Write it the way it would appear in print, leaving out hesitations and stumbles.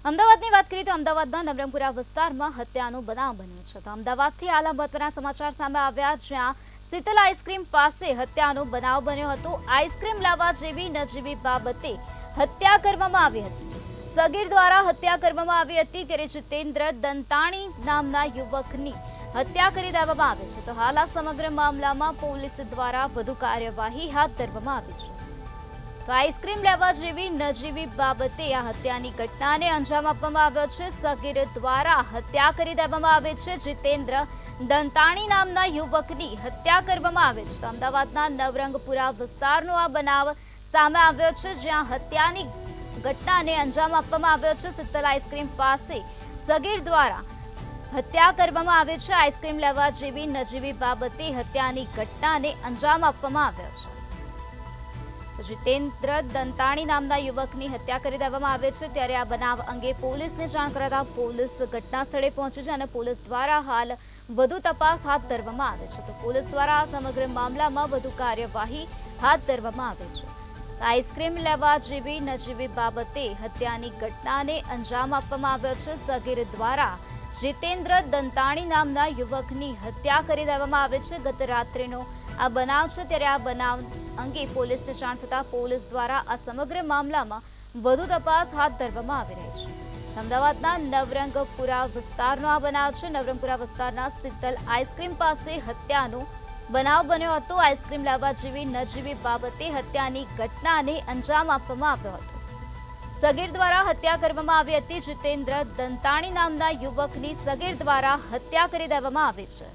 અમદાવાદની વાત કરીએ તો અમદાવાદના નવરંગપુરા વિસ્તારમાં હત્યાનો બનાવ બન્યો છે. તો અમદાવાદથી હાલ મહત્વના સમાચાર સામે આવ્યા, જ્યાં શીતલ આઈસ્ક્રીમ પાસે હત્યાનો બનાવ બન્યો હતો. આઈસ્ક્રીમ લાવવા જેવી નજીવી બાબતે હત્યા કરવામાં આવી હતી. સગીર દ્વારા હત્યા કરવામાં આવી હતી, ત્યારે જીતેન્દ્ર દંતાણી નામના યુવકની હત્યા કરી દેવામાં આવી છે. તો હાલ આ સમગ્ર મામલામાં પોલીસ દ્વારા વધુ કાર્યવાહી હાથ ધરવામાં આવી છે. તો આઈસ્ક્રીમ લેવા જેવી નજીવી બાબતે આ હત્યાની ઘટનાને અંજામ આપવામાં આવ્યો છે. સગીર દ્વારા હત્યા કરી દેવામાં આવે છે. જીતેન્દ્ર દંતાણી નામના યુવકની હત્યા કરવામાં આવે છે. તો અમદાવાદના નવરંગપુરા વિસ્તારનો આ બનાવ સામે આવ્યો છે, જ્યાં હત્યાની ઘટનાને અંજામ આપવામાં આવ્યો છે. શીતલ આઈસ્ક્રીમ પાસે સગીર દ્વારા હત્યા કરવામાં આવે છે. આઈસ્ક્રીમ લેવા જેવી નજીવી બાબતે હત્યાની ઘટનાને અંજામ આપવામાં આવ્યો છે. જીતેન્દ્ર દંતાણી નામના યુવકની હત્યા કરી દેવામાં આવે છે. ત્યારે આ બનાવ અંગે પોલીસને જાણ કરાતા પોલીસ ઘટના સ્થળે પહોંચી છે અને પોલીસ દ્વારા હાલ વધુ તપાસ હાથ ધરવામાં આવે છે. તો પોલીસ દ્વારા આ સમગ્ર મામલામાં વધુ કાર્યવાહી હાથ ધરવામાં આવે છે. આઈસ્ક્રીમ લેવા જેવી નજીવી બાબતે હત્યાની ઘટનાને અંજામ આપવામાં આવ્યો છે. સગીર દ્વારા જીતેન્દ્ર દંતાણી નામના યુવકની હત્યા કરી દેવામાં આવે છે. ગત રાત્રિનો આ બનાવ છે, ત્યારે આ બનાવ અંગે પોલીસને જાણ થતા પોલીસ દ્વારા આ સમગ્ર મામલામાં વધુ તપાસ હાથ ધરવામાં આવી રહી છે. અમદાવાદના નવરંગપુરા વિસ્તારનો આ બનાવ છે. નવરંગપુરા વિસ્તારના શીતલ આઈસ્ક્રીમ પાસે હત્યાનો બનાવ બન્યો હતો. આઈસ્ક્રીમ લાવવા જેવી નજીવી બાબતે હત્યાની ઘટનાને અંજામ આપવામાં આવ્યો હતો. સગીર દ્વારા હત્યા કરવામાં આવી હતી. જીતેન્દ્ર દંતાણી નામના યુવકની સગીર દ્વારા હત્યા કરી દેવામાં આવી છે.